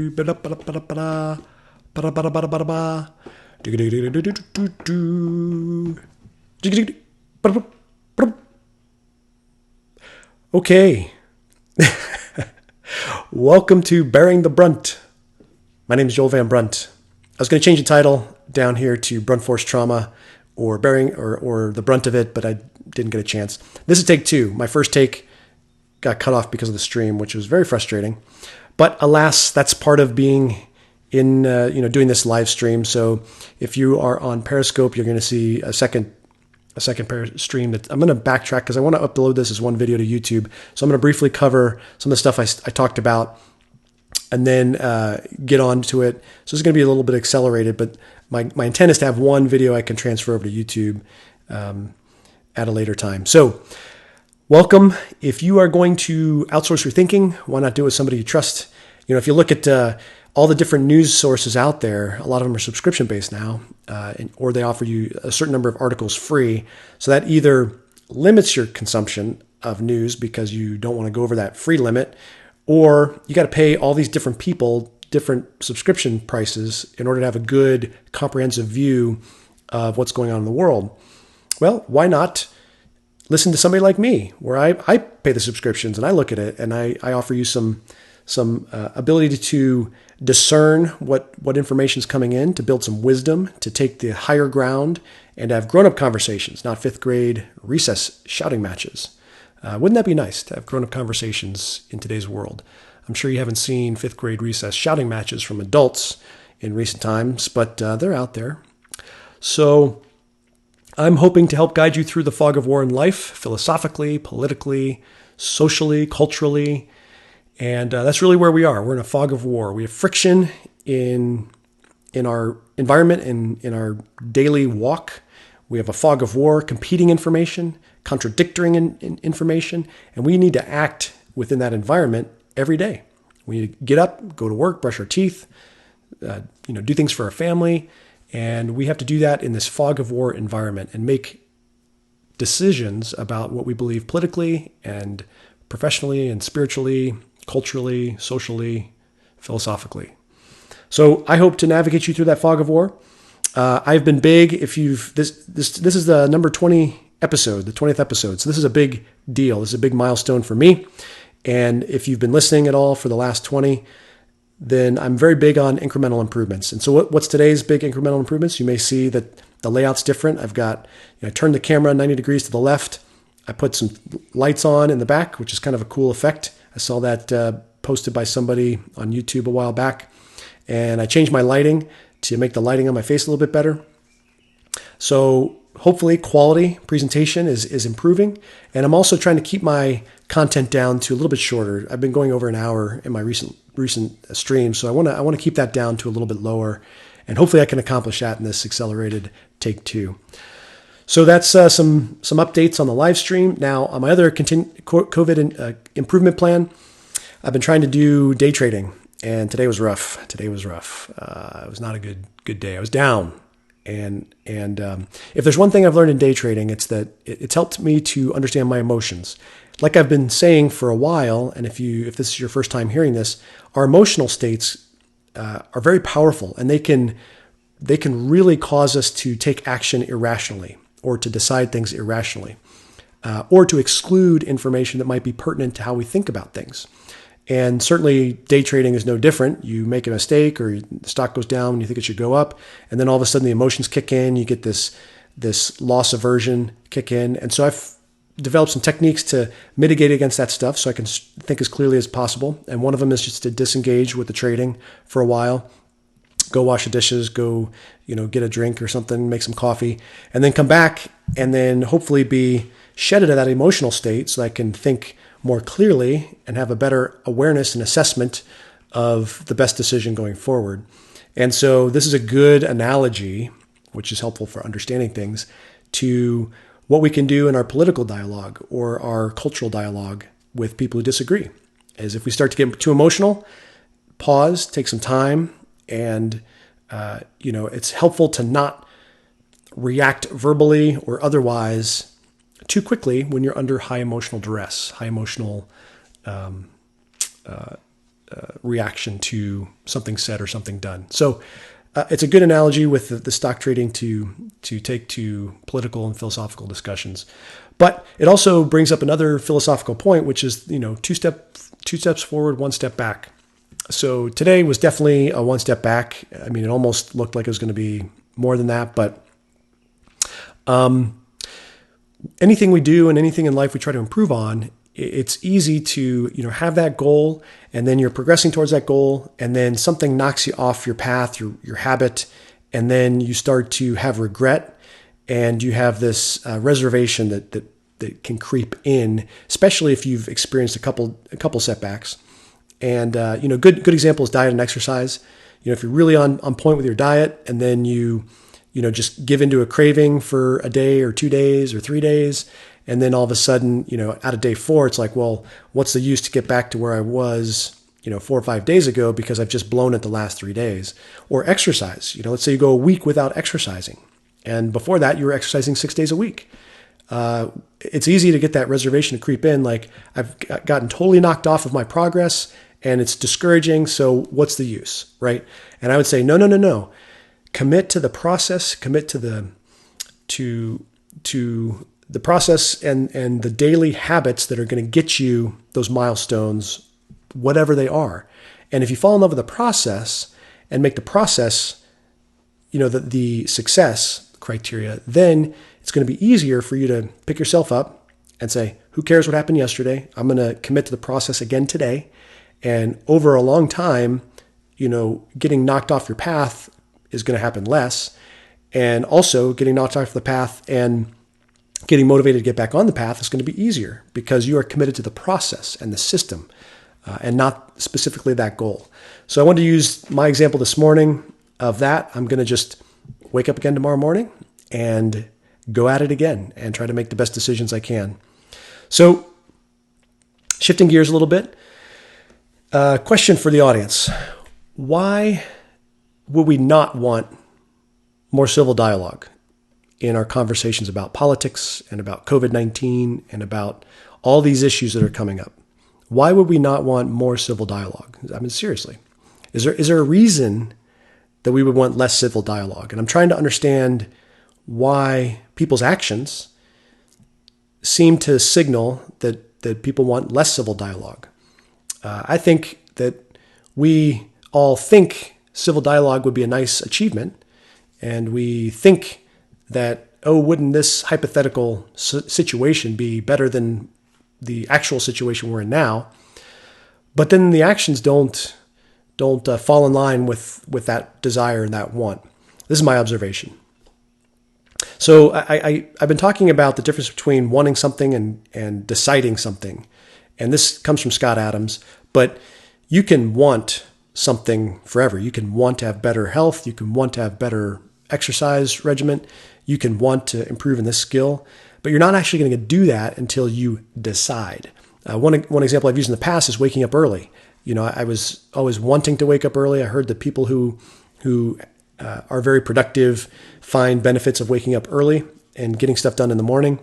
Okay. Welcome to Bearing the Brunt. My name is Joel Van Brunt. I was going to change the title down here to Brunt Force Trauma or Bearing or The Brunt of It, but I didn't get a chance. This is take two. My first take got cut off because of the stream, which was very frustrating. But alas, that's part of being in, doing this live stream. So if you are on Periscope, you're going to see a second stream that I'm going to backtrack because I want to upload this as one video to YouTube. So I'm going to briefly cover some of the stuff I talked about and then get on to it. So it's going to be a little bit accelerated, but my intent is to have one video I can transfer over to YouTube at a later time. So welcome. If you are going to outsource your thinking, why not do it with somebody you trust? If you look at all the different news sources out there, a lot of them are subscription-based now, or they offer you a certain number of articles free. So that either limits your consumption of news because you don't want to go over that free limit, or you got to pay all these different people different subscription prices in order to have a good, comprehensive view of what's going on in the world. Well, why not listen to somebody like me, where I pay the subscriptions and I look at it and I offer you some ability to discern what information is coming in, to build some wisdom, to take the higher ground and have grown-up conversations, not fifth grade recess shouting matches. Wouldn't that be nice to have grown-up conversations in today's world? I'm sure you haven't seen fifth grade recess shouting matches from adults in recent times, but they're out there. So I'm hoping to help guide you through the fog of war in life, philosophically, politically, socially, culturally. And that's really where we are. We're in a fog of war. We have friction in our environment, in our daily walk. We have a fog of war, competing information, contradicting information, and we need to act within that environment every day. We need to get up, go to work, brush our teeth, do things for our family, and we have to do that in this fog of war environment and make decisions about what we believe politically and professionally and spiritually, culturally, socially, philosophically. So I hope to navigate you through that fog of war. I've been big. If you've this is the number 20 episode, the 20th episode. So this is a big deal. This is a big milestone for me. And if you've been listening at all for the last 20, then I'm very big on incremental improvements. And so what's today's big incremental improvements? You may see that the layout's different. I've got, I turned the camera 90 degrees to the left. I put some lights on in the back, which is kind of a cool effect. I saw that posted by somebody on YouTube a while back. And I changed my lighting to make the lighting on my face a little bit better. So hopefully quality presentation is improving. And I'm also trying to keep my content down to a little bit shorter. I've been going over an hour in my recent streams. So I want to keep that down to a little bit lower. And hopefully I can accomplish that in this accelerated take two. So that's some updates on the live stream. Now, on my other COVID improvement plan, I've been trying to do day trading, and today was rough. It was not a good day. I was down, and if there's one thing I've learned in day trading, it's that it's helped me to understand my emotions. Like I've been saying for a while, and if this is your first time hearing this, our emotional states are very powerful, and they can really cause us to take action irrationally, or to decide things irrationally, or to exclude information that might be pertinent to how we think about things. And certainly day trading is no different. You make a mistake or the stock goes down and you think it should go up, and then all of a sudden the emotions kick in, you get this loss aversion kick in. And so I've developed some techniques to mitigate against that stuff so I can think as clearly as possible. And one of them is just to disengage with the trading for a while. Go wash the dishes, go, get a drink or something, make some coffee, and then come back and then hopefully be shedded of that emotional state so I can think more clearly and have a better awareness and assessment of the best decision going forward. And so this is a good analogy, which is helpful for understanding things, to what we can do in our political dialogue or our cultural dialogue with people who disagree. As if we start to get too emotional, pause, take some time, and it's helpful to not react verbally or otherwise too quickly when you're under high emotional duress, high emotional reaction to something said or something done. So it's a good analogy with the stock trading to take to political and philosophical discussions. But it also brings up another philosophical point, which is, two steps forward, one step back. So today was definitely a one step back. I mean, it almost looked like it was going to be more than that, but anything we do and anything in life we try to improve on, it's easy to, have that goal, and then you're progressing towards that goal, and then something knocks you off your path, your habit, and then you start to have regret, and you have this reservation that can creep in, especially if you've experienced a couple setbacks. And good example is diet and exercise. If you're really on point with your diet, and then you just give into a craving for a day or 2 days or 3 days, and then all of a sudden, out of day 4, it's like, well, what's the use to get back to where I was, 4 or 5 days ago, because I've just blown it the last 3 days. Or exercise. Let's say you go a week without exercising, and before that you were exercising 6 days a week. It's easy to get that reservation to creep in, like I've gotten totally knocked off of my progress, and it's discouraging. So what's the use, right? And I would say, no. Commit to the process. Commit to the process and the daily habits that are going to get you those milestones, whatever they are. And if you fall in love with the process and make the process, the success criteria, then it's going to be easier for you to pick yourself up and say, who cares what happened yesterday? I'm going to commit to the process again today. And over a long time, getting knocked off your path is going to happen less. And also getting knocked off the path and getting motivated to get back on the path is going to be easier because you are committed to the process and the system and not specifically that goal. So I wanted to use my example this morning of that. I'm going to just wake up again tomorrow morning and go at it again and try to make the best decisions I can. So shifting gears a little bit, question for the audience. Why would we not want more civil dialogue in our conversations about politics and about COVID-19 and about all these issues that are coming up? Why would we not want more civil dialogue? I mean, seriously, is there a reason that we would want less civil dialogue? And I'm trying to understand why people's actions seem to signal that people want less civil dialogue. I think that we all think civil dialogue would be a nice achievement, and we think that, wouldn't this hypothetical situation be better than the actual situation we're in now? But then the actions don't fall in line with that desire and that want. This is my observation. So I've been talking about the difference between wanting something and deciding something. And this comes from Scott Adams. But you can want something forever. You can want to have better health. You can want to have better exercise regimen. You can want to improve in this skill. But you're not actually going to do that until you decide. One example I've used in the past is waking up early. I was always wanting to wake up early. I heard that people who are very productive find benefits of waking up early and getting stuff done in the morning.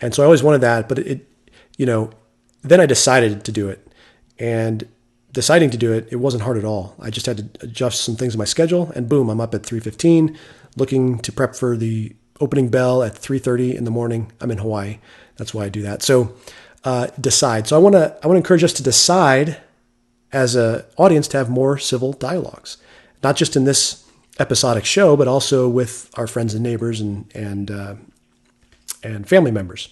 And so I always wanted that, but then I decided to do it. And deciding to do it, it wasn't hard at all. I just had to adjust some things in my schedule, and boom, I'm up at 3:15, looking to prep for the opening bell at 3:30 in the morning. I'm in Hawaii. That's why I do that. So decide. So I want to encourage us to decide as an audience to have more civil dialogues, not just in this episodic show, but also with our friends and neighbors and family members.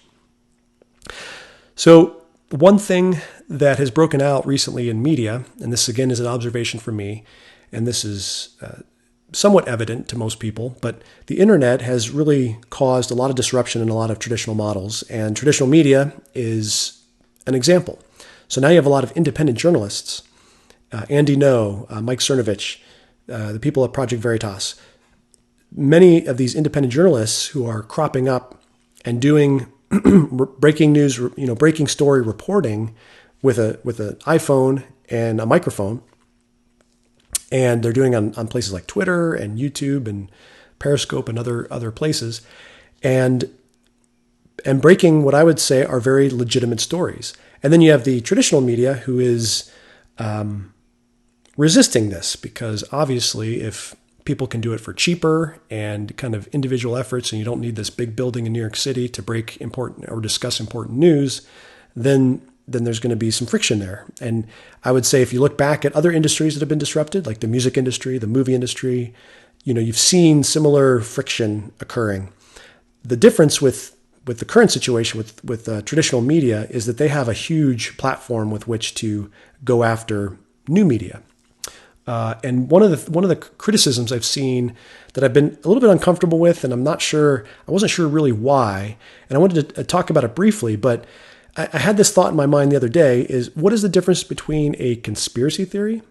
So one thing that has broken out recently in media, and this again is an observation from me, and this is somewhat evident to most people, but the internet has really caused a lot of disruption in a lot of traditional models, and traditional media is an example. So now you have a lot of independent journalists, Andy Ngo, Mike Cernovich, the people at Project Veritas. Many of these independent journalists who are cropping up and doing breaking news, breaking story reporting with an iPhone and a microphone. And they're doing on places like Twitter and YouTube and Periscope and other places. And breaking what I would say are very legitimate stories. And then you have the traditional media who is resisting this because obviously if people can do it for cheaper and kind of individual efforts and you don't need this big building in New York City to break important or discuss important news, then there's going to be some friction there. And I would say if you look back at other industries that have been disrupted, like the music industry, the movie industry, you've seen similar friction occurring. The difference with the current situation with traditional media is that they have a huge platform with which to go after new media. And one of the criticisms I've seen that I've been a little bit uncomfortable with, and I wasn't sure really why, and I wanted to talk about it briefly, but I had this thought in my mind the other day is what is the difference between a conspiracy theory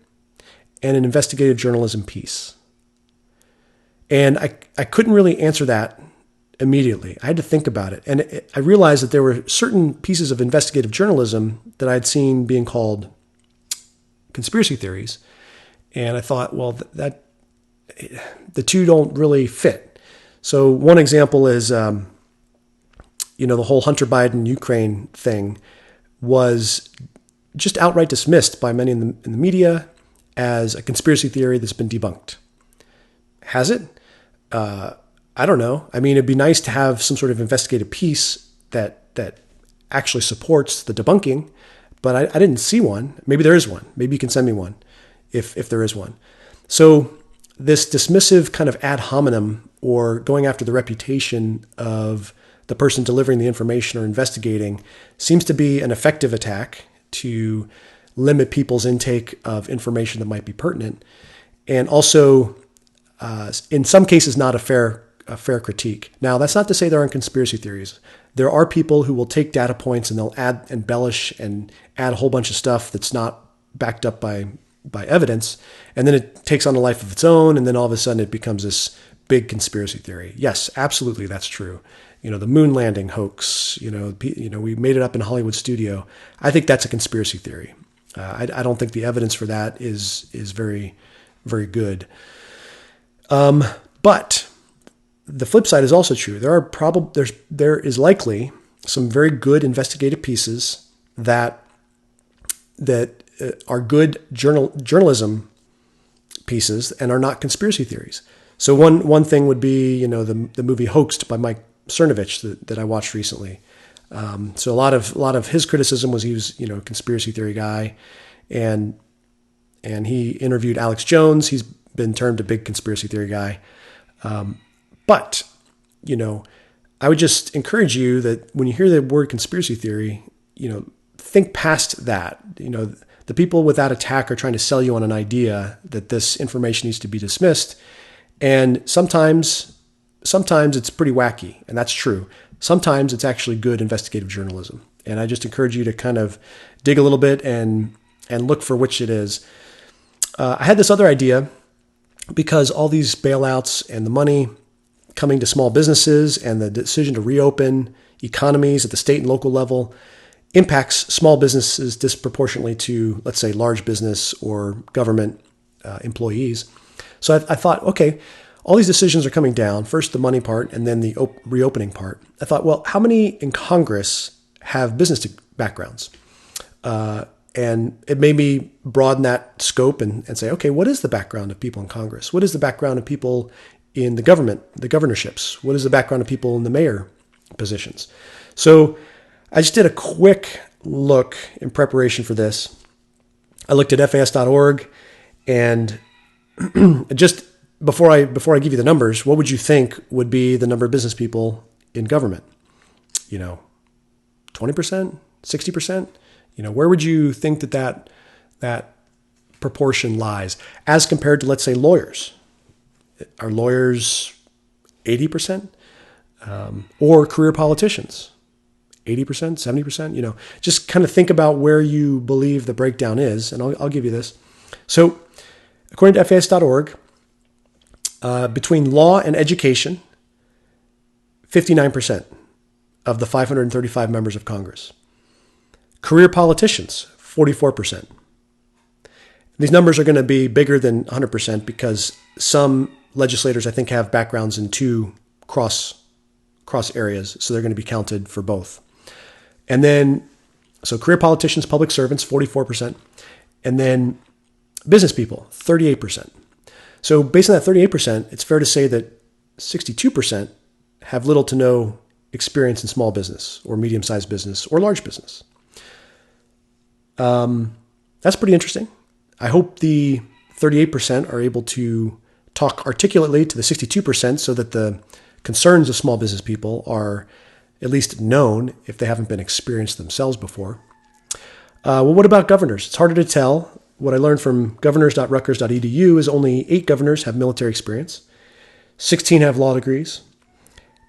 and an investigative journalism piece? And I couldn't really answer that immediately. I had to think about it. And I realized that there were certain pieces of investigative journalism that I'd seen being called conspiracy theories. And I thought, well, that the two don't really fit. So one example is, the whole Hunter Biden Ukraine thing was just outright dismissed by many in the media as a conspiracy theory that's been debunked. Has it? I don't know. I mean, it'd be nice to have some sort of investigative piece that actually supports the debunking, but I didn't see one. Maybe there is one. Maybe you can send me one if there is one. So this dismissive kind of ad hominem or going after the reputation of the person delivering the information or investigating seems to be an effective attack to limit people's intake of information that might be pertinent. And also, in some cases, not a fair critique. Now, that's not to say there aren't conspiracy theories. There are people who will take data points and they'll add, embellish, and add a whole bunch of stuff that's not backed up by evidence, and then it takes on a life of its own, and then all of a sudden it becomes this big conspiracy theory. Yes, absolutely, that's true. The moon landing hoax. We made it up in a Hollywood studio. I think that's a conspiracy theory. I don't think the evidence for that is very, very good. But the flip side is also true. There is likely some very good investigative pieces that are good journalism pieces and are not conspiracy theories. So one thing would be the movie Hoaxed by Mike Cernovich that I watched recently. So a lot of his criticism was he was a conspiracy theory guy, and he interviewed Alex Jones. He's been termed a big conspiracy theory guy. But I would just encourage you that when you hear the word conspiracy theory, think past that. The people with that attack are trying to sell you on an idea that this information needs to be dismissed. And sometimes it's pretty wacky, and that's true. Sometimes it's actually good investigative journalism. And I just encourage you to kind of dig a little bit and look for which it is. I had this other idea because all these bailouts and the money coming to small businesses and the decision to reopen economies at the state and local level impacts small businesses disproportionately to, let's say, large business or government employees. So I thought, okay, all these decisions are coming down, first the money part and then the reopening part. I thought, well, how many in Congress have business backgrounds? And it made me broaden that scope and say, okay, what is the background of people in Congress? What is the background of people in the government, the governorships? What is the background of people in the mayor positions? So I just did a quick look in preparation for this. I looked at FAS.org, and just before I give you the numbers, what would you think would be the number of business people in government? 20%, 60%? Where would you think that proportion lies as compared to, let's say, lawyers? Are lawyers 80%? Or career politicians? 80%, 70%? Just kind of think about where you believe the breakdown is, and I'll give you this. So, according to FAS.org, between law and education, 59% of the 535 members of Congress. Career politicians, 44%. These numbers are going to be bigger than 100% because some legislators, I think, have backgrounds in two cross areas, so they're going to be counted for both. And then, so career politicians, public servants, 44%. And then Business people, 38%. So based on that 38%, it's fair to say that 62% have little to no experience in small business or medium-sized business or large business. That's pretty interesting. I hope the 38% are able to talk articulately to the 62% so that the concerns of small business people are at least known if they haven't been experienced themselves before. Well, what about governors? It's harder to tell. What I learned from governors.rutgers.edu is only 8 governors have military experience, 16 have law degrees,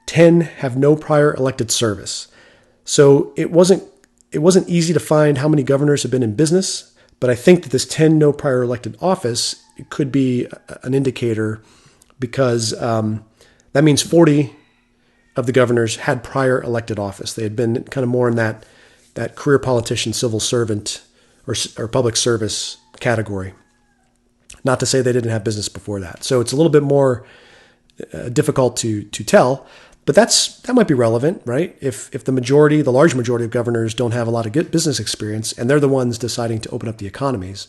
10 have no prior elected service. So it wasn't easy to find how many governors have been in business, but I think that this 10 no prior elected office could be an indicator because that means 40 of the governors had prior elected office. They had been kind of more in that career politician, civil servant, or public service category. Not to say they didn't have business before that. So it's a little bit more difficult to tell, but that might be relevant, right? If the large majority of governors don't have a lot of good business experience and they're the ones deciding to open up the economies,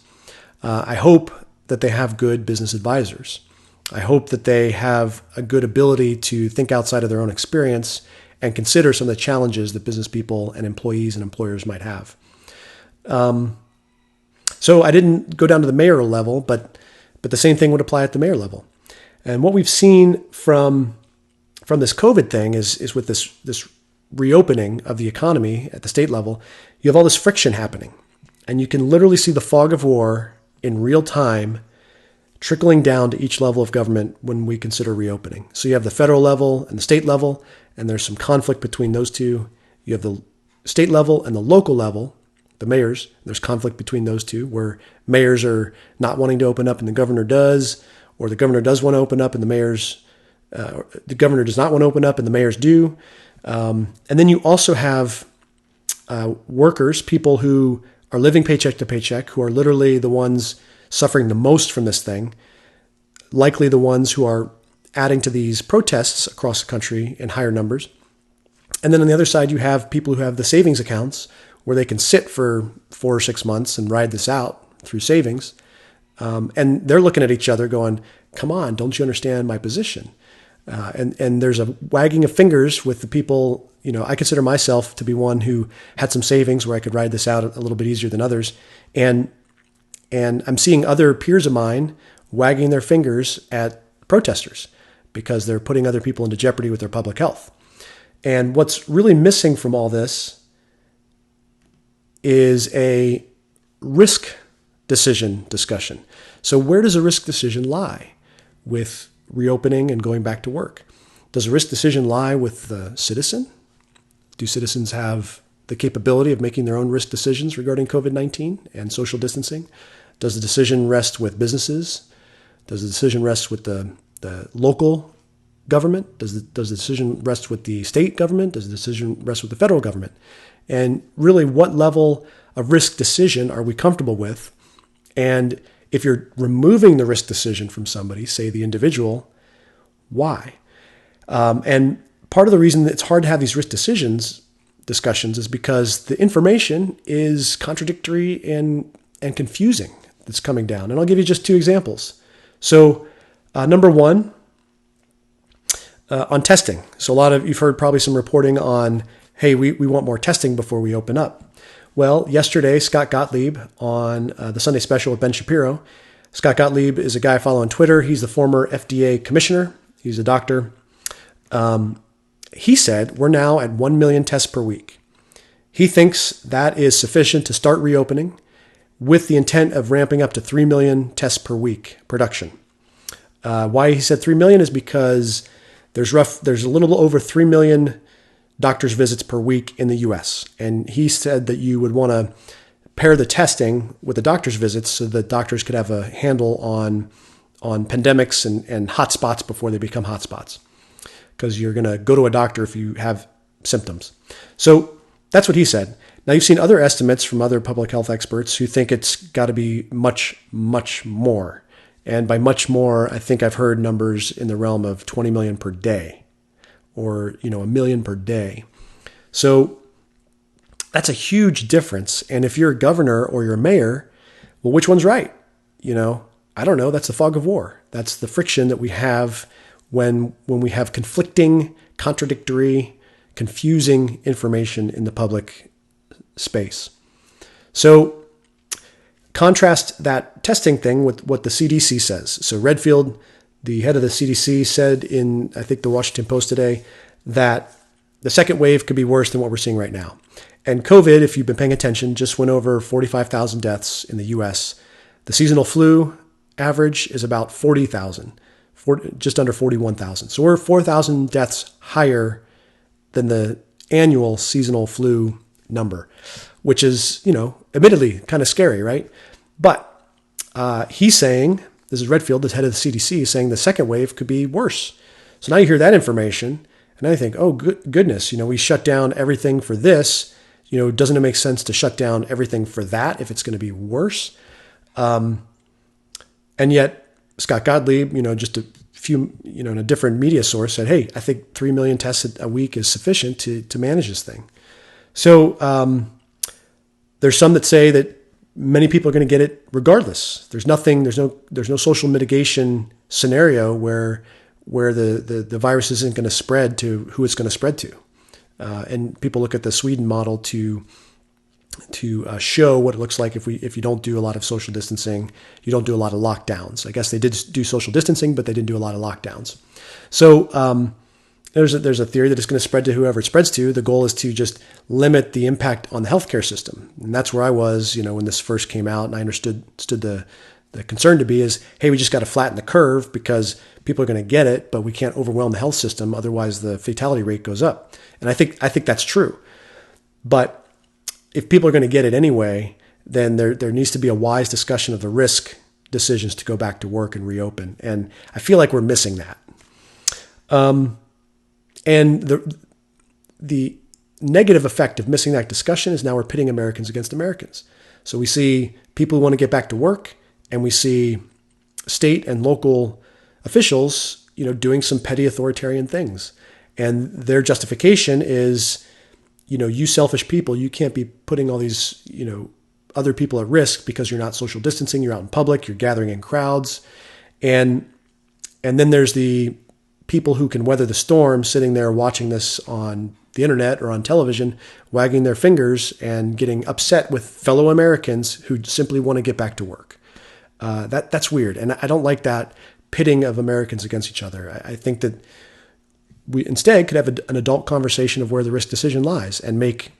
I hope that they have good business advisors. I hope that they have a good ability to think outside of their own experience and consider some of the challenges that business people and employees and employers might have. So I didn't go down to the mayoral level, but the same thing would apply at the mayor level. And what we've seen from this COVID thing is with this reopening of the economy at the state level, you have all this friction happening. And you can literally see the fog of war in real time trickling down to each level of government when we consider reopening. So you have the federal level and the state level, and there's some conflict between those two. You have the state level and the local level, the mayors. There's conflict between those two, where mayors are not wanting to open up and the governor does, or the governor does want to open up and the governor does not want to open up and the mayors do. And then you also have workers, people who are living paycheck to paycheck, who are literally the ones suffering the most from this thing, likely the ones who are adding to these protests across the country in higher numbers. And then on the other side, you have people who have the savings accounts where they can sit for 4 or 6 months and ride this out through savings. And they're looking at each other going, come on, don't you understand my position? And there's a wagging of fingers with the people. I consider myself to be one who had some savings where I could ride this out a little bit easier than others. And I'm seeing other peers of mine wagging their fingers at protesters because they're putting other people into jeopardy with their public health. And what's really missing from all this is a risk decision discussion. So where does a risk decision lie with reopening and going back to work? Does a risk decision lie with the citizen? Do citizens have the capability of making their own risk decisions regarding COVID-19 and social distancing? Does the decision rest with businesses? Does the decision rest with the local government? Does the decision rest with the state government? Does the decision rest with the federal government? And really, what level of risk decision are we comfortable with? And if you're removing the risk decision from somebody, say the individual, why? And part of the reason that it's hard to have these risk discussions is because the information is contradictory and confusing that's coming down. And I'll give you just 2 examples. So number one, on testing. So you've heard probably some reporting on, hey, we want more testing before we open up. Well, yesterday, Scott Gottlieb on the Sunday Special with Ben Shapiro. Scott Gottlieb is a guy I follow on Twitter. He's the former FDA commissioner. He's a doctor. He said we're now at 1 million tests per week. He thinks that is sufficient to start reopening with the intent of ramping up to 3 million tests per week production. Why he said 3 million is because there's a little over 3 million doctor's visits per week in the US. And he said that you would want to pair the testing with the doctor's visits so that doctors could have a handle on pandemics and hotspots before they become hotspots. Because you're going to go to a doctor if you have symptoms. So that's what he said. Now, you've seen other estimates from other public health experts who think it's got to be much, much more. And by much more, I think I've heard numbers in the realm of 20 million per day or, 1 million per day. So that's a huge difference. And if you're a governor or you're a mayor, well, which one's right? I don't know. That's the fog of war. That's the friction that we have when we have conflicting, contradictory, confusing information in the public space. So contrast that testing thing with what the CDC says. So Redfield, the head of the CDC, said in, I think, the Washington Post today that the second wave could be worse than what we're seeing right now. And COVID, if you've been paying attention, just went over 45,000 deaths in the U.S. The seasonal flu average is about 40,000, just under 41,000. So we're 4,000 deaths higher than the annual seasonal flu number, which is, admittedly kind of scary, right? But he's saying, this is Redfield, the head of the CDC, saying the second wave could be worse. So now you hear that information, and I think, oh, goodness, we shut down everything for this. Doesn't it make sense to shut down everything for that if it's going to be worse? And yet Scott Gottlieb, just a few, in a different media source said, hey, I think 3 million tests a week is sufficient to manage this thing. So there's some that say that many people are going to get it regardless. There's no social mitigation scenario where the virus isn't going to spread to who it's going to spread to. And people look at the Sweden model to show what it looks like if you don't do a lot of social distancing, you don't do a lot of lockdowns. I guess they did do social distancing, but they didn't do a lot of lockdowns. So there's a theory that it's going to spread to whoever it spreads to. The goal is to just limit the impact on the healthcare system, and that's where I was, when this first came out, and I understood the concern to be is, hey, we just got to flatten the curve because people are going to get it, but we can't overwhelm the health system, otherwise the fatality rate goes up. And I think that's true, but if people are going to get it anyway, then there needs to be a wise discussion of the risk decisions to go back to work and reopen. And I feel like we're missing that. And the negative effect of missing that discussion is now we're pitting Americans against Americans. So we see people who want to get back to work, and we see state and local officials, doing some petty authoritarian things. And their justification is, you selfish people, you can't be putting all these, other people at risk because you're not social distancing, you're out in public, you're gathering in crowds. And then there's the people who can weather the storm sitting there watching this on the internet or on television, wagging their fingers and getting upset with fellow Americans who simply want to get back to work. That's weird. And I don't like that pitting of Americans against each other. I think that we instead could have an adult conversation of where the risk decision lies and make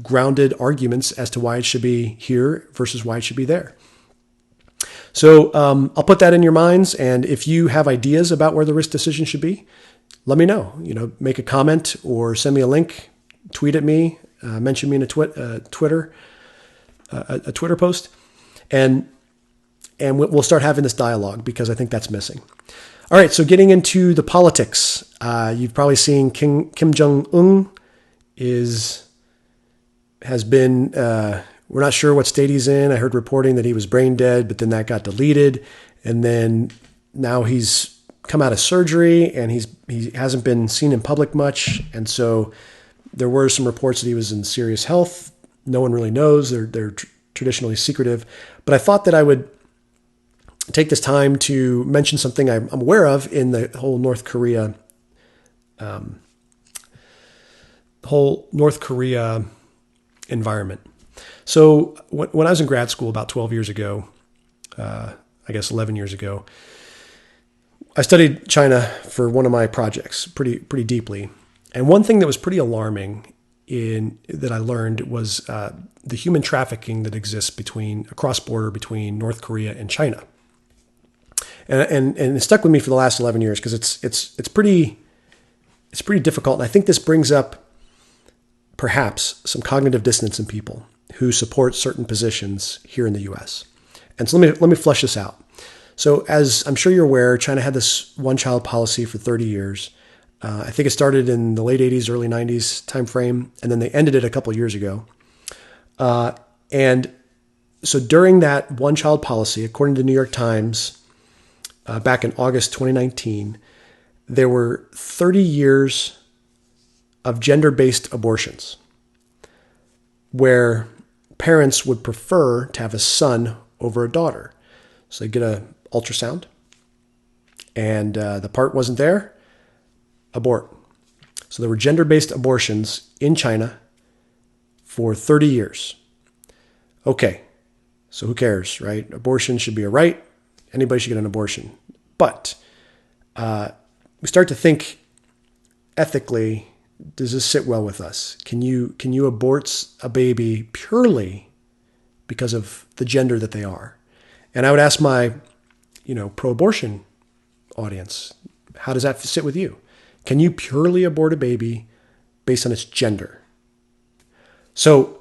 grounded arguments as to why it should be here versus why it should be there. So I'll put that in your minds. And if you have ideas about where the risk decision should be, let me know. Make a comment or send me a link, tweet at me, mention me in a Twitter post, and we'll start having this dialogue because I think that's missing. All right, so getting into the politics, you've probably seen Kim Jung has been. We're not sure what state he's in. I heard reporting that he was brain dead, but then that got deleted, and then now he's come out of surgery and he hasn't been seen in public much, and so there were some reports that he was in serious health. No one really knows. They're traditionally secretive, but I thought that I would take this time to mention something I'm aware of in the whole North Korea environment. So when I was in grad school about 12 years ago, I guess 11 years ago, I studied China for one of my projects pretty deeply. And one thing that was pretty alarming that I learned was the human trafficking that exists across border between North Korea and China. And it stuck with me for the last 11 years because it's pretty difficult. And I think this brings up perhaps some cognitive dissonance in people who support certain positions here in the U.S. And so let me flesh this out. So as I'm sure you're aware, China had this one-child policy for 30 years. I think it started in the late 80s, early 90s timeframe, and then they ended it a couple of years ago. And so during that one-child policy, according to the New York Times, back in August 2019, there were 30 years of gender-based abortions where parents would prefer to have a son over a daughter. So they get a ultrasound, and the part wasn't there, abort. So there were gender-based abortions in China for 30 years. Okay, so who cares, right? Abortion should be a right. Anybody should get an abortion. But we start to think ethically, does this sit well with us? Can you abort a baby purely because of the gender that they are? And I would ask my, pro-abortion audience, how does that sit with you? Can you purely abort a baby based on its gender? So,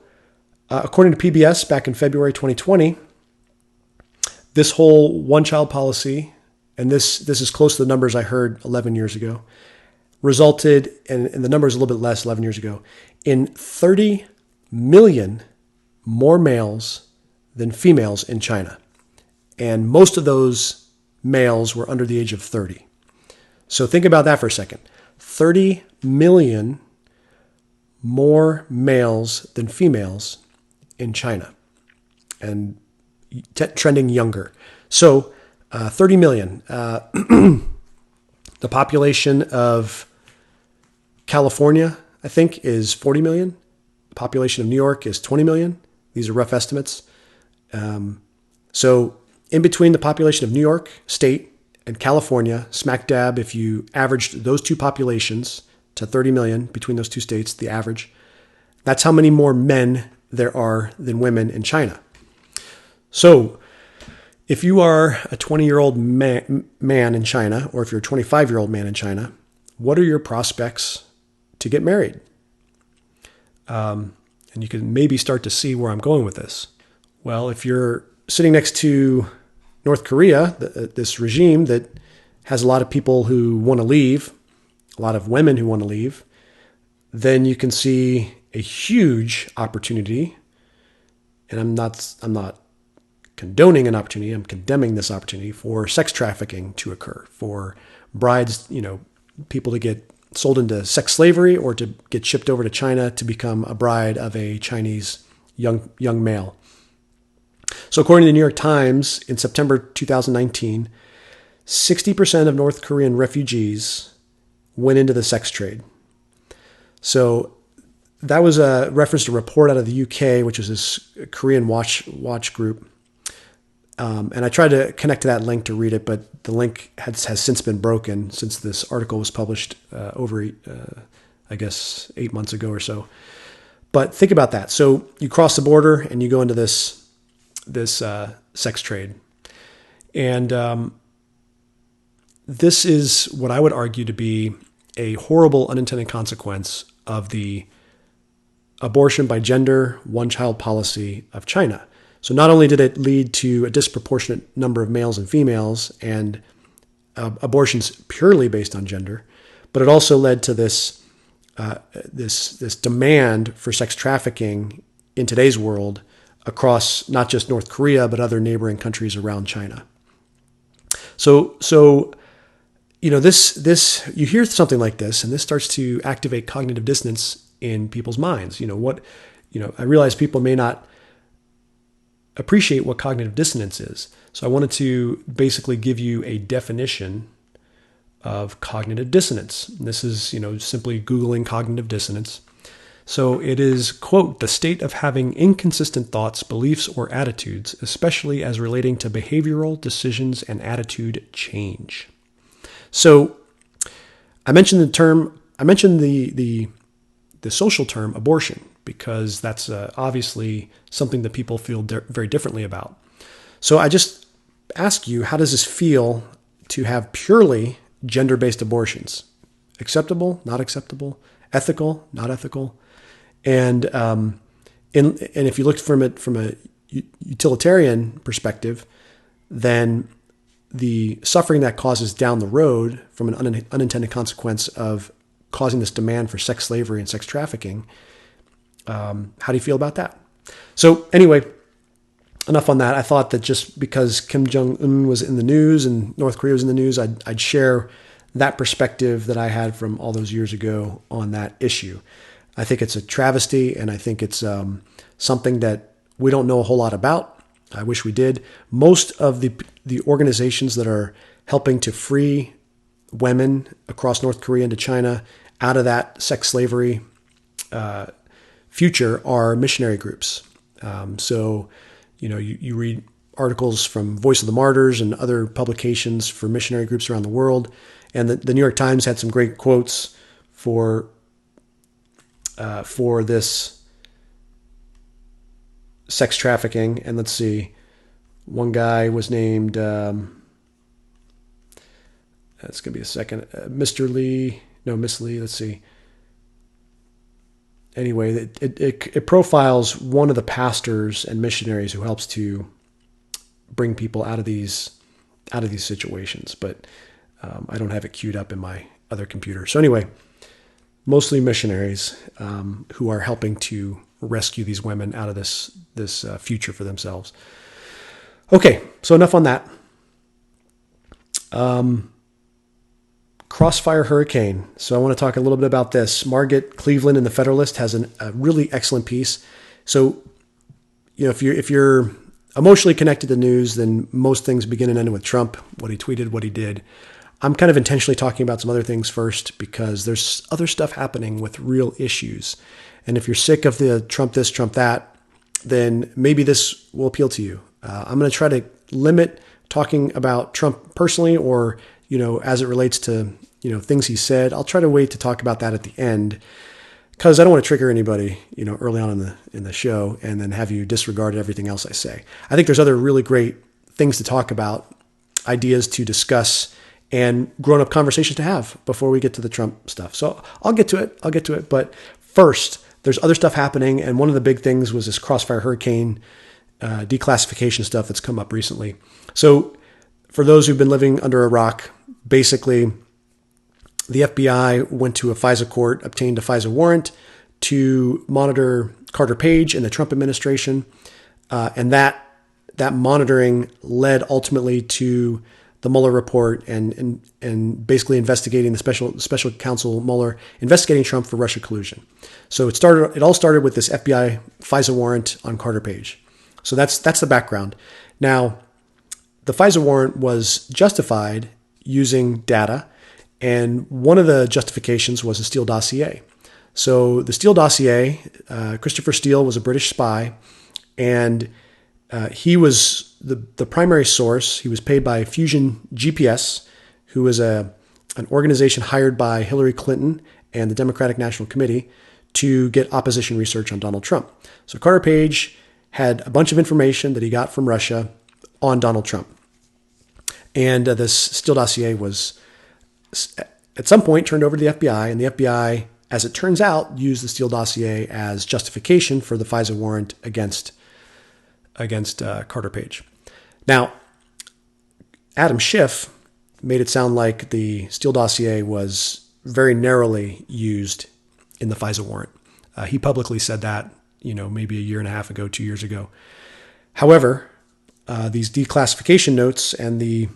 according to PBS, back in February 2020, this whole one-child policy, and this is close to the numbers I heard 11 years ago, resulted, and the number is a little bit less 11 years ago, in 30 million more males than females in China. And most of those males were under the age of 30. So think about that for a second. 30 million more males than females in China, and trending younger. So 30 million. The population of California, I think, is 40 million. The population of New York is 20 million. These are rough estimates. So in between the population of New York State and California, smack dab, if you averaged those two populations to 30 million between those two states, the average, that's how many more men there are than women in China. So if you are a 20-year-old man in China, or if you're a 25-year-old man in China, what are your prospects to get married? And you can maybe start to see where I'm going with this. Well, if you're sitting next to North Korea, this regime that has a lot of people who want to leave, a lot of women who want to leave, then you can see a huge opportunity. And I'm not condoning an opportunity. I'm condemning this opportunity for sex trafficking to occur, for brides, people to get sold into sex slavery or to get shipped over to China to become a bride of a Chinese young male. So according to the New York Times, in September 2019, 60% of North Korean refugees went into the sex trade. So that was a reference to a report out of the UK, which is this Korean watch group. And I tried to connect to that link to read it, but the link has since been broken since this article was published over, I guess, 8 months ago or so. But think about that. So you cross the border and you go into this sex trade. And this is what I would argue to be a horrible unintended consequence of the abortion by gender, one-child policy of China. So not only did it lead to a disproportionate number of males and females and abortions purely based on gender, but it also led to this demand for sex trafficking in today's world across not just North Korea, but other neighboring countries around China. So this you hear something like this, and this starts to activate cognitive dissonance in people's minds. I realize people may not appreciate what cognitive dissonance is. So I wanted to basically give you a definition of cognitive dissonance. And this is, simply Googling cognitive dissonance. So it is, quote, the state of having inconsistent thoughts, beliefs, or attitudes, especially as relating to behavioral decisions and attitude change. So I mentioned the social term abortion, because that's obviously something that people feel very differently about. So I just ask you, how does this feel to have purely gender-based abortions? Acceptable, not acceptable, ethical, not ethical? And if you look from a utilitarian perspective, then the suffering that causes down the road from an unintended consequence of causing this demand for sex slavery and sex trafficking, how do you feel about that? So anyway, enough on that. I thought that just because Kim Jong-un was in the news and North Korea was in the news, I'd share that perspective that I had from all those years ago on that issue. I think it's a travesty, and I think it's something that we don't know a whole lot about. I wish we did. Most of the organizations that are helping to free women across North Korea into China out of that sex slavery future are missionary groups. So, you read articles from Voice of the Martyrs and other publications for missionary groups around the world. And the New York Times had some great quotes for this sex trafficking. And let's see, one guy was named, that's going to be a second, Miss Lee, let's see. Anyway, it profiles one of the pastors and missionaries who helps to bring people out of these situations, but I don't have it queued up in my other computer. So anyway, mostly missionaries who are helping to rescue these women out of this future for themselves. Okay, so enough on that. Crossfire hurricane. So I want to talk a little bit about this. Margaret Cleveland in the Federalist has a really excellent piece. So, if you're emotionally connected to news, then most things begin and end with Trump, what he tweeted, what he did. I'm kind of intentionally talking about some other things first because there's other stuff happening with real issues. And if you're sick of the Trump this, Trump that, then maybe this will appeal to you. I'm going to try to limit talking about Trump personally or, as it relates to, things he said. I'll try to wait to talk about that at the end because I don't want to trigger anybody, early on in the show and then have you disregard everything else I say. I think there's other really great things to talk about, ideas to discuss, and grown-up conversations to have before we get to the Trump stuff. So I'll get to it. But first, there's other stuff happening. And one of the big things was this Crossfire hurricane declassification stuff that's come up recently. So for those who've been living under a rock, basically the FBI went to a FISA court, obtained a FISA warrant to monitor Carter Page and the Trump administration. And that monitoring led ultimately to the Mueller report and basically investigating the special counsel Mueller investigating Trump for Russia collusion. So it all started with this FBI FISA warrant on Carter Page. So that's the background. Now, the FISA warrant was justified using data, and one of the justifications was a Steele dossier. So the Steele dossier, Christopher Steele was a British spy, and he was the primary source. He was paid by Fusion GPS, who was an organization hired by Hillary Clinton and the Democratic National Committee to get opposition research on Donald Trump. So Carter Page had a bunch of information that he got from Russia on Donald Trump. And this Steele dossier was at some point turned over to the FBI, and the FBI, as it turns out, used the Steele dossier as justification for the FISA warrant against Carter Page. Now, Adam Schiff made it sound like the Steele dossier was very narrowly used in the FISA warrant. He publicly said that, maybe a year and a half ago, 2 years ago. However, these declassification notes and the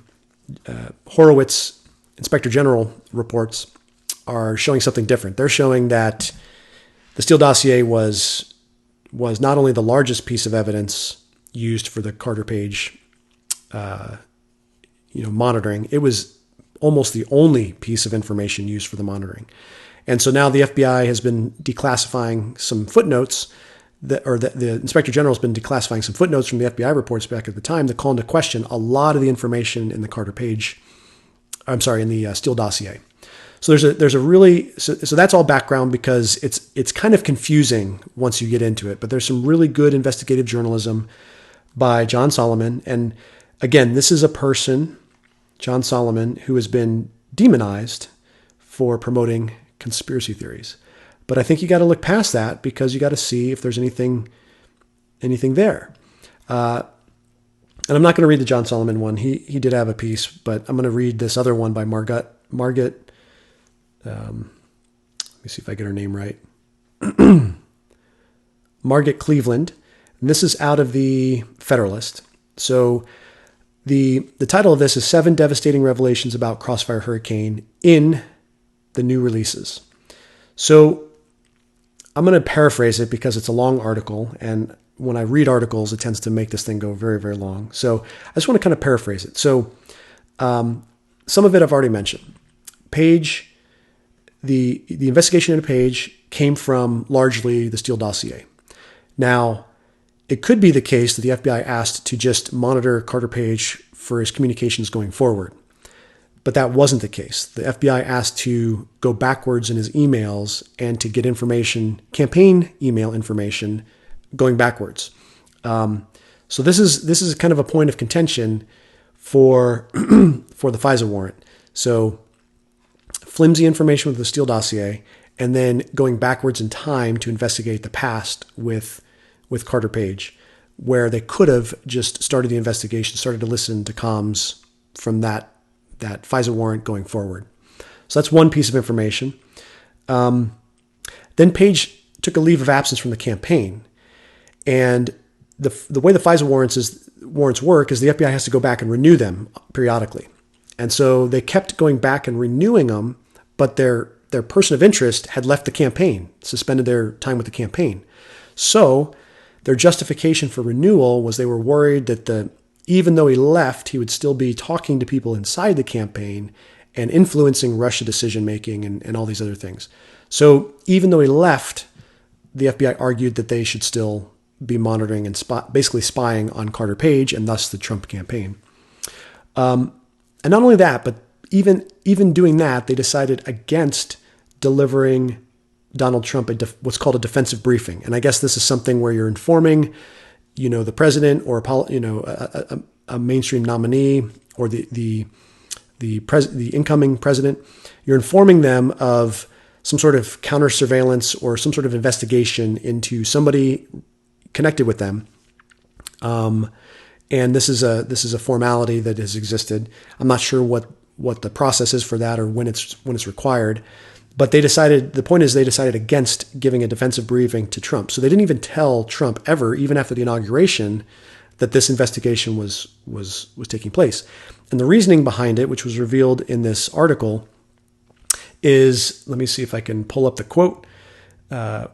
Horowitz Inspector General reports are showing something different. They're showing that the Steele dossier was not only the largest piece of evidence used for the Carter Page, monitoring. It was almost the only piece of information used for the monitoring. And so now the FBI has been declassifying some footnotes, the Inspector General has been declassifying some footnotes from the FBI reports back at the time that call into question a lot of the information in the in the Steele dossier. So there's a really, so that's all background because it's kind of confusing once you get into it, but there's some really good investigative journalism by John Solomon. And again, this is a person, John Solomon, who has been demonized for promoting conspiracy theories. But I think you got to look past that because you got to see if there's anything there. And I'm not going to read the John Solomon one. He did have a piece, but I'm going to read this other one by Margaret. Let me see if I get her name right. Margaret Cleveland. And this is out of the Federalist. So the title of this is 7 Devastating Revelations About Crossfire Hurricane in the New Releases. So I'm going to paraphrase it because it's a long article and when I read articles, it tends to make this thing go very, very long. So I just want to kind of paraphrase it. So some of it I've already mentioned. Page, the investigation into Page came from largely the Steele dossier. Now, it could be the case that the FBI asked to just monitor Carter Page for his communications going forward. But that wasn't the case. The FBI asked to go backwards in his emails and to get information, campaign email information, going backwards. So this is kind of a point of contention for for the FISA warrant. So flimsy information with the Steele dossier, and then going backwards in time to investigate the past with Carter Page, where they could have just started the investigation, started to listen to comms from that FISA warrant going forward. So that's one piece of information. Then Page took a leave of absence from the campaign. And the way the FISA warrants work is the FBI has to go back and renew them periodically. And so they kept going back and renewing them, but their person of interest had left the campaign, suspended their time with the campaign. So their justification for renewal was they were worried that even though he left, he would still be talking to people inside the campaign and influencing Russia decision-making and all these other things. So even though he left, the FBI argued that they should still be monitoring and basically spying on Carter Page and thus the Trump campaign. And not only that, but even doing that, they decided against delivering Donald Trump what's called a defensive briefing. And I guess this is something where you're informing, the president or a mainstream nominee or the incoming president. You're informing them of some sort of counter surveillance or some sort of investigation into somebody connected with them. And this is a formality that has existed. I'm not sure what the process is for that or when it's required. But they decided against giving a defensive briefing to Trump. So they didn't even tell Trump ever, even after the inauguration, that this investigation was taking place. And the reasoning behind it, which was revealed in this article, is, let me see if I can pull up the quote. So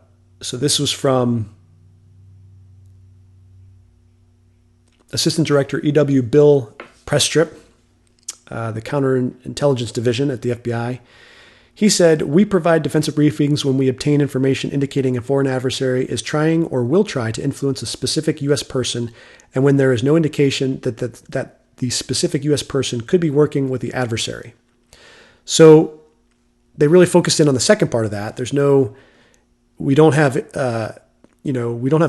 this was from Assistant Director E.W. Bill Prestrip, the Counterintelligence Division at the FBI. He said, "We provide defensive briefings when we obtain information indicating a foreign adversary is trying or will try to influence a specific U.S. person, and when there is no indication that the specific U.S. person could be working with the adversary." So they really focused in on the second part of that. We don't have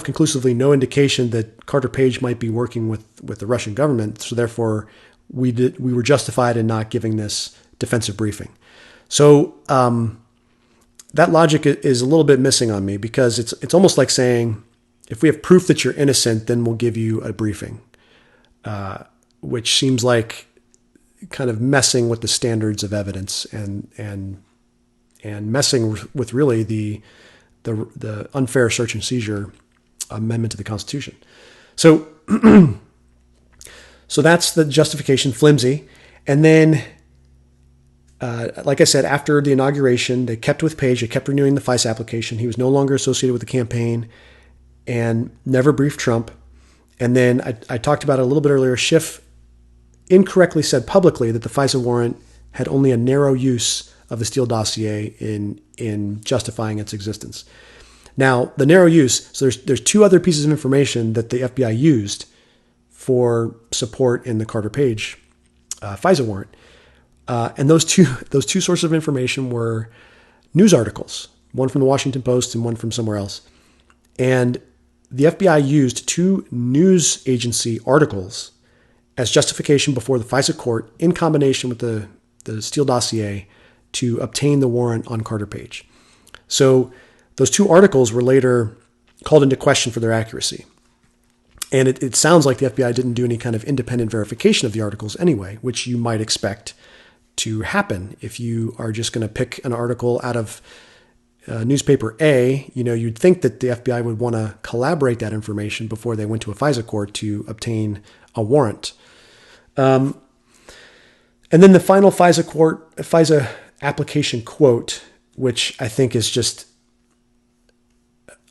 conclusively no indication that Carter Page might be working with the Russian government. So therefore, we were justified in not giving this defensive briefing. So that logic is a little bit missing on me, because it's almost like saying, if we have proof that you're innocent, then we'll give you a briefing, which seems like kind of messing with the standards of evidence and messing with really the unfair search and seizure amendment to the Constitution. So so that's the justification, flimsy. And then, like I said, after the inauguration, they kept with Page. They kept renewing the FISA application. He was no longer associated with the campaign and never briefed Trump. And then I talked about it a little bit earlier. Schiff incorrectly said publicly that the FISA warrant had only a narrow use of the Steele dossier in justifying its existence. Now, the narrow use, so there's two other pieces of information that the FBI used for support in the Carter Page FISA warrant. And those two sources of information were news articles, one from the Washington Post and one from somewhere else. And the FBI used two news agency articles as justification before the FISA court in combination with the Steele dossier to obtain the warrant on Carter Page. So those two articles were later called into question for their accuracy. And it sounds like the FBI didn't do any kind of independent verification of the articles anyway, which you might expect to happen if you are just going to pick an article out of newspaper A. You'd think that the FBI would want to collaborate that information before they went to a FISA court to obtain a warrant. And then the final FISA application quote, which I think is just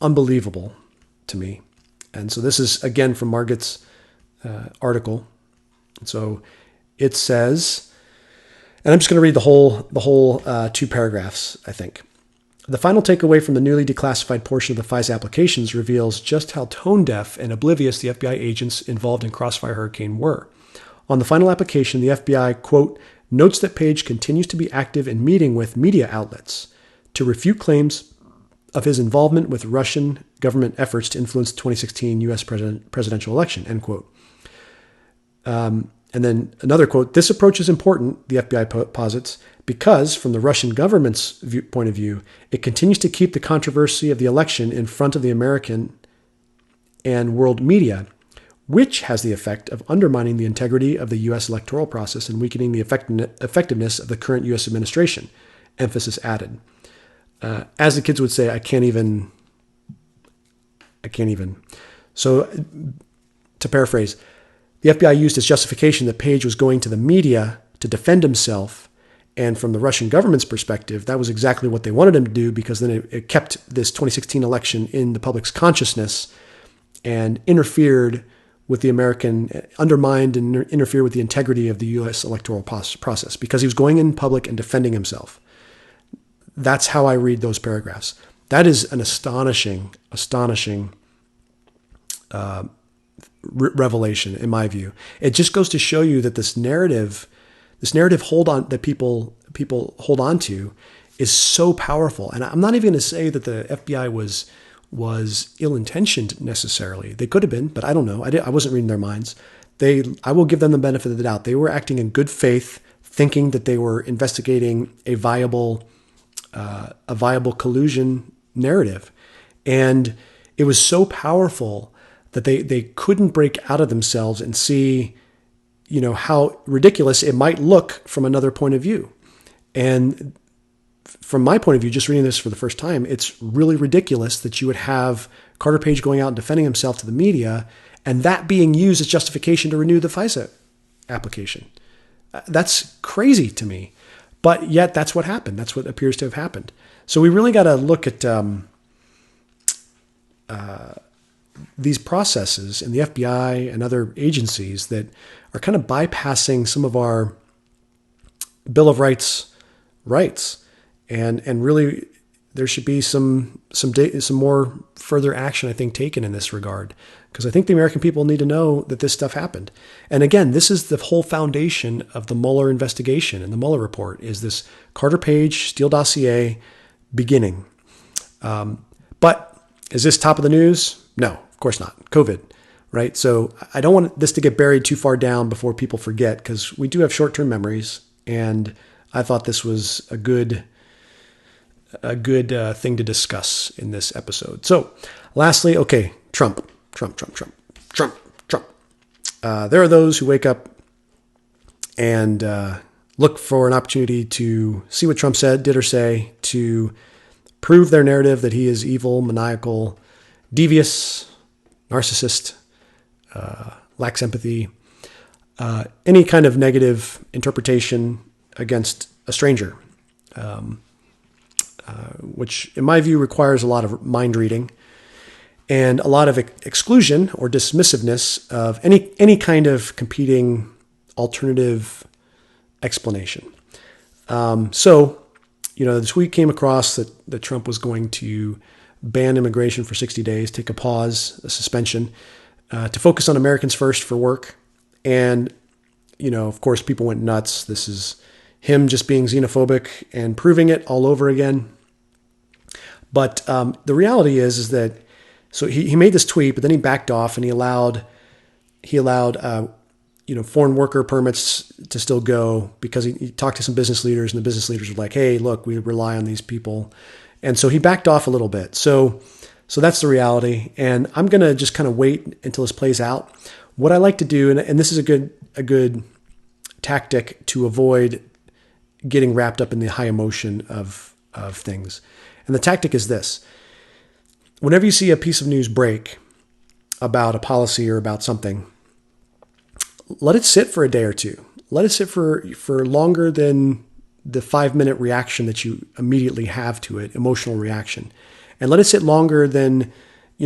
unbelievable to me. And so this is, again, from Margot's article. And so it says, and I'm just going to read the whole 2 paragraphs, I think. The final takeaway from the newly declassified portion of the FISA applications reveals just how tone-deaf and oblivious the FBI agents involved in Crossfire Hurricane were. On the final application, the FBI, quote, notes that Page continues to be active in meeting with media outlets to refute claims of his involvement with Russian government efforts to influence the 2016 U.S. presidential election, end quote. And then another quote, this approach is important, the FBI posits, because from the Russian government's point of view, it continues to keep the controversy of the election in front of the American and world media, which has the effect of undermining the integrity of the U.S. electoral process and weakening the effectiveness of the current U.S. administration, emphasis added. As the kids would say, I can't even. So, to paraphrase, the FBI used as justification that Page was going to the media to defend himself. And from the Russian government's perspective, that was exactly what they wanted him to do, because then it kept this 2016 election in the public's consciousness and interfered with the undermined and interfered with the integrity of the U.S. electoral process, because he was going in public and defending himself. That's how I read those paragraphs. That is an astonishing revelation, in my view. It just goes to show you that this narrative that people hold on to is so powerful. And I'm not even going to say that the FBI was ill-intentioned necessarily. They could have been, but I don't know. I wasn't reading their minds. I will give them the benefit of the doubt. They were acting in good faith, thinking that they were investigating a viable collusion narrative. And it was so powerful that they couldn't break out of themselves and see, how ridiculous it might look from another point of view. And from my point of view, just reading this for the first time, it's really ridiculous that you would have Carter Page going out and defending himself to the media, and that being used as justification to renew the FISA application. That's crazy to me. But yet that's what happened. That's what appears to have happened. So we really got to look at these processes in the FBI and other agencies that are kind of bypassing some of our Bill of Rights, and really there should be some more further action, I think, taken in this regard, because I think the American people need to know that this stuff happened. And again, this is the whole foundation of the Mueller investigation and the Mueller report, is this Carter Page Steele dossier beginning. But is this top of the news? No, of course not. COVID, right? So I don't want this to get buried too far down before people forget, because we do have short-term memories, and I thought this was a good thing to discuss in this episode. So lastly, okay, Trump. There are those who wake up and look for an opportunity to see what Trump did or say, to prove their narrative that he is evil, maniacal, devious, narcissist, lacks empathy, any kind of negative interpretation against a stranger, which in my view requires a lot of mind reading and a lot of exclusion or dismissiveness of any kind of competing alternative explanation. So, the tweet came across that Trump was going to ban immigration for 60 days, take a pause, a suspension, to focus on Americans first for work. And, of course, people went nuts. This is him just being xenophobic and proving it all over again. But the reality is that, so he made this tweet, but then he backed off and he allowed foreign worker permits to still go, because he talked to some business leaders, and the business leaders were like, hey, look, we rely on these people. And so he backed off a little bit. So that's the reality. And I'm going to just kind of wait until this plays out. What I like to do, and this is a good tactic to avoid getting wrapped up in the high emotion of things. And the tactic is this: whenever you see a piece of news break about a policy or about something, let it sit for a day or two. Let it sit for longer than the 5-minute reaction that you immediately have to it, emotional reaction. And let it sit longer than,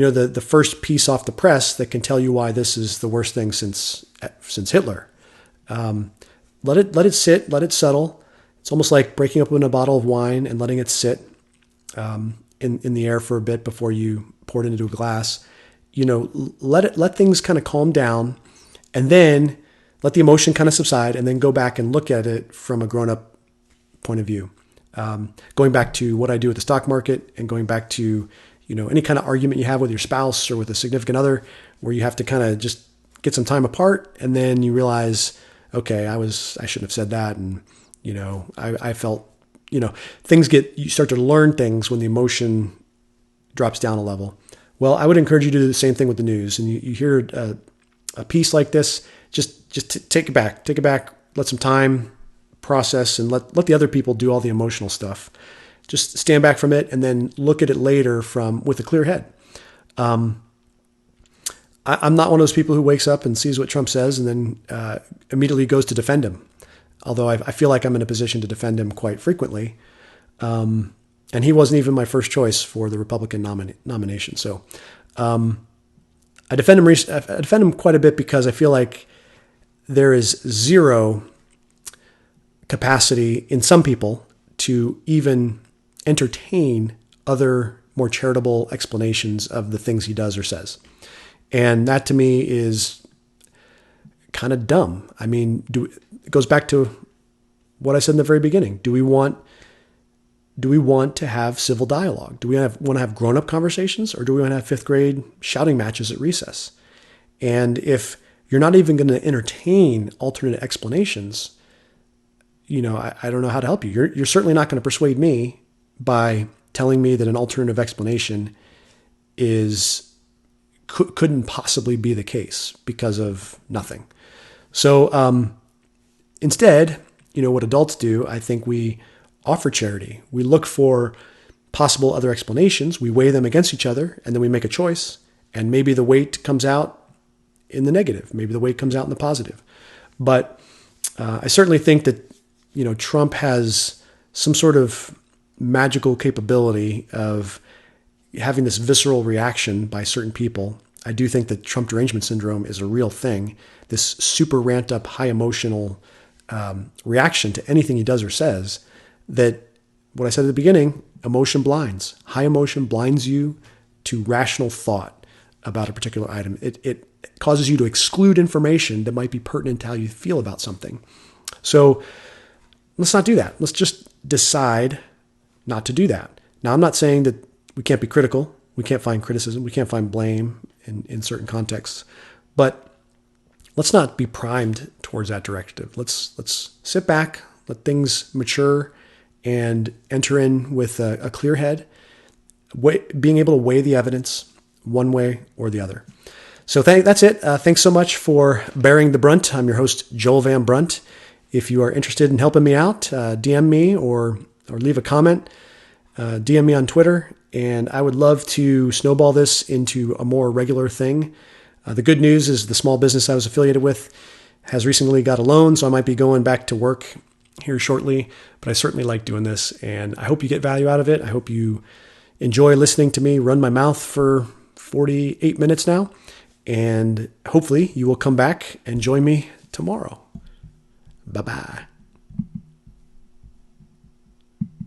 the first piece off the press that can tell you why this is the worst thing since Hitler. Let it sit, let it settle. It's almost like breaking open a bottle of wine and letting it sit in the air for a bit before you pour it into a glass. Let things kind of calm down, and then let the emotion kind of subside, and then go back and look at it from a grown-up point of view. Going back to what I do with the stock market, and going back to any kind of argument you have with your spouse or with a significant other, where you have to kind of just get some time apart, and then you realize, okay, I shouldn't have said that, and I felt, you start to learn things when the emotion drops down a level. Well, I would encourage you to do the same thing with the news. And you hear a piece like this, just take it back, let some time process, and let the other people do all the emotional stuff. Just stand back from it and then look at it later with a clear head. I'm not one of those people who wakes up and sees what Trump says and then immediately goes to defend him. Although I feel like I'm in a position to defend him quite frequently. And he wasn't even my first choice for the Republican nomination. So I defend him quite a bit because I feel like there is zero capacity in some people to even entertain other more charitable explanations of the things he does or says. And that to me is kind of dumb. I mean, it goes back to what I said in the very beginning. Do we want to have civil dialogue? Do we want to have grown-up conversations, or do we want to have fifth grade shouting matches at recess? And if you're not even going to entertain alternate explanations, I don't know how to help you. You're certainly not going to persuade me by telling me that an alternative explanation couldn't possibly be the case because of nothing. So instead, what adults do, I think we offer charity. We look for possible other explanations. We weigh them against each other, and then we make a choice. And maybe the weight comes out in the negative. Maybe the weight comes out in the positive. But I certainly think that, Trump has some sort of magical capability of having this visceral reaction by certain people. I do think that Trump derangement syndrome is a real thing. This super ramped up, high emotional reaction to anything he does or says, that what I said at the beginning, emotion blinds. High emotion blinds you to rational thought about a particular item. It causes you to exclude information that might be pertinent to how you feel about something. So let's not do that. Let's just decide not to do that. Now, I'm not saying that we can't be critical. We can't find criticism. We can't find blame in certain contexts. But let's not be primed towards that directive. Let's sit back, let things mature, and enter in with a clear head, being able to weigh the evidence one way or the other. So that's it. Thanks so much for bearing the brunt. I'm your host, Joel Van Brunt. If you are interested in helping me out, DM me or leave a comment. DM me on Twitter, and I would love to snowball this into a more regular thing. The good news is the small business I was affiliated with has recently got a loan, so I might be going back to work here shortly, but I certainly like doing this, and I hope you get value out of it. I hope you enjoy listening to me run my mouth for 48 minutes now, and hopefully you will come back and join me tomorrow. Bye-bye.